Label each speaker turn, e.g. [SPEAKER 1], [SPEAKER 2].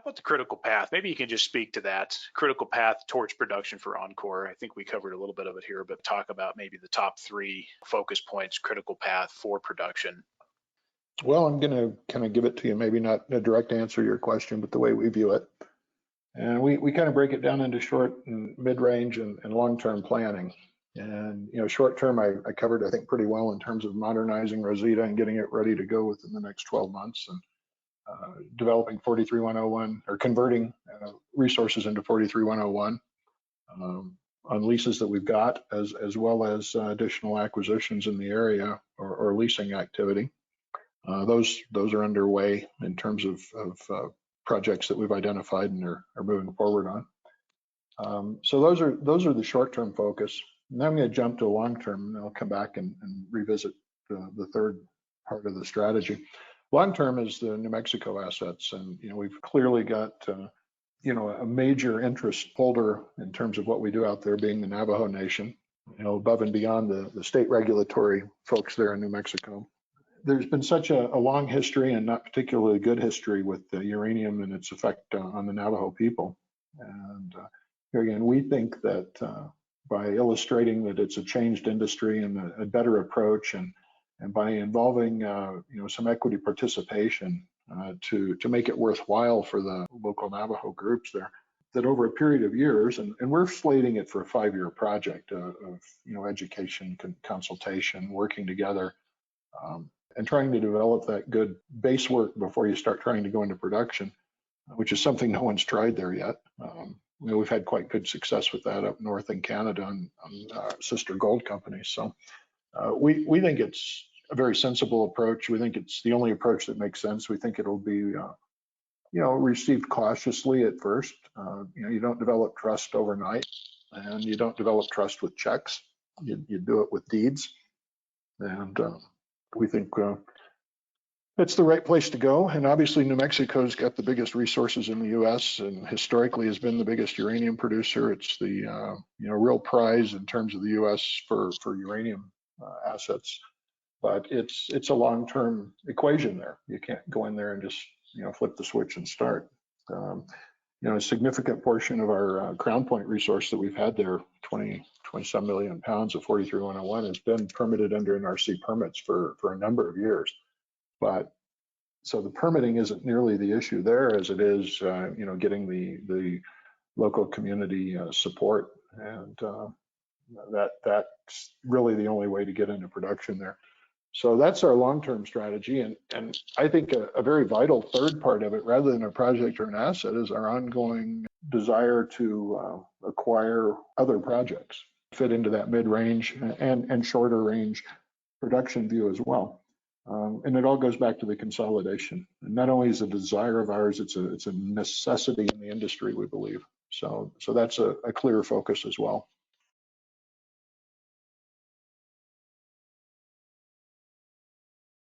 [SPEAKER 1] about the critical path? Maybe you can just speak to that critical path towards production for enCore. I think we covered a little bit of it here, but talk about maybe the top 3 focus points, critical path for production.
[SPEAKER 2] Well, I'm going to kind of give it to you, maybe not a direct answer to your question, but the way we view it. And we kind of break it down into short and mid-range and long-term planning. And, short term, I covered, I think, pretty well in terms of modernizing Rosita and getting it ready to go within the next 12 months and developing 43101 or converting resources into 43101 on leases that we've got, as well as additional acquisitions in the area or leasing activity. Those are underway in terms of projects that we've identified and are moving forward on. So those are the short-term focus. And then I'm going to jump to long-term, and I'll come back and revisit the third part of the strategy. Long-term is the New Mexico assets, and we've clearly got a major interest holder in terms of what we do out there, being the Navajo Nation. Above and beyond the state regulatory folks there in New Mexico. There's been such a long history and not particularly good history with the uranium and its effect on the Navajo people. And here again, we think that by illustrating that it's a changed industry and a better approach, and by involving some equity participation to make it worthwhile for the local Navajo groups there, that over a period of years, and we're slating it for a 5-year project of education, consultation, working together, and trying to develop that good base work before you start trying to go into production, which is something no one's tried there yet. We've had quite good success with that up north in Canada on sister gold companies. So we think it's a very sensible approach. We think it's the only approach that makes sense. We think it'll be received cautiously at first. You don't develop trust overnight, and you don't develop trust with checks. You do it with deeds, and we think it's the right place to go. And obviously, New Mexico's got the biggest resources in the U.S. and historically has been the biggest uranium producer. It's the real prize in terms of the U.S. for uranium assets. But it's a long-term equation there. You can't go in there and just flip the switch and start. A significant portion of our Crown Point resource that we've had there, 20-some million pounds of 43101, has been permitted under NRC permits for a number of years. But so the permitting isn't nearly the issue there as it is, getting the local community support, and that's really the only way to get into production there. So that's our long-term strategy, and I think a very vital third part of it, rather than a project or an asset, is our ongoing desire to acquire other projects, fit into that mid-range and shorter range production view as well. And it all goes back to the consolidation. And not only is it a desire of ours, it's a necessity in the industry, we believe. So that's a clear focus as well.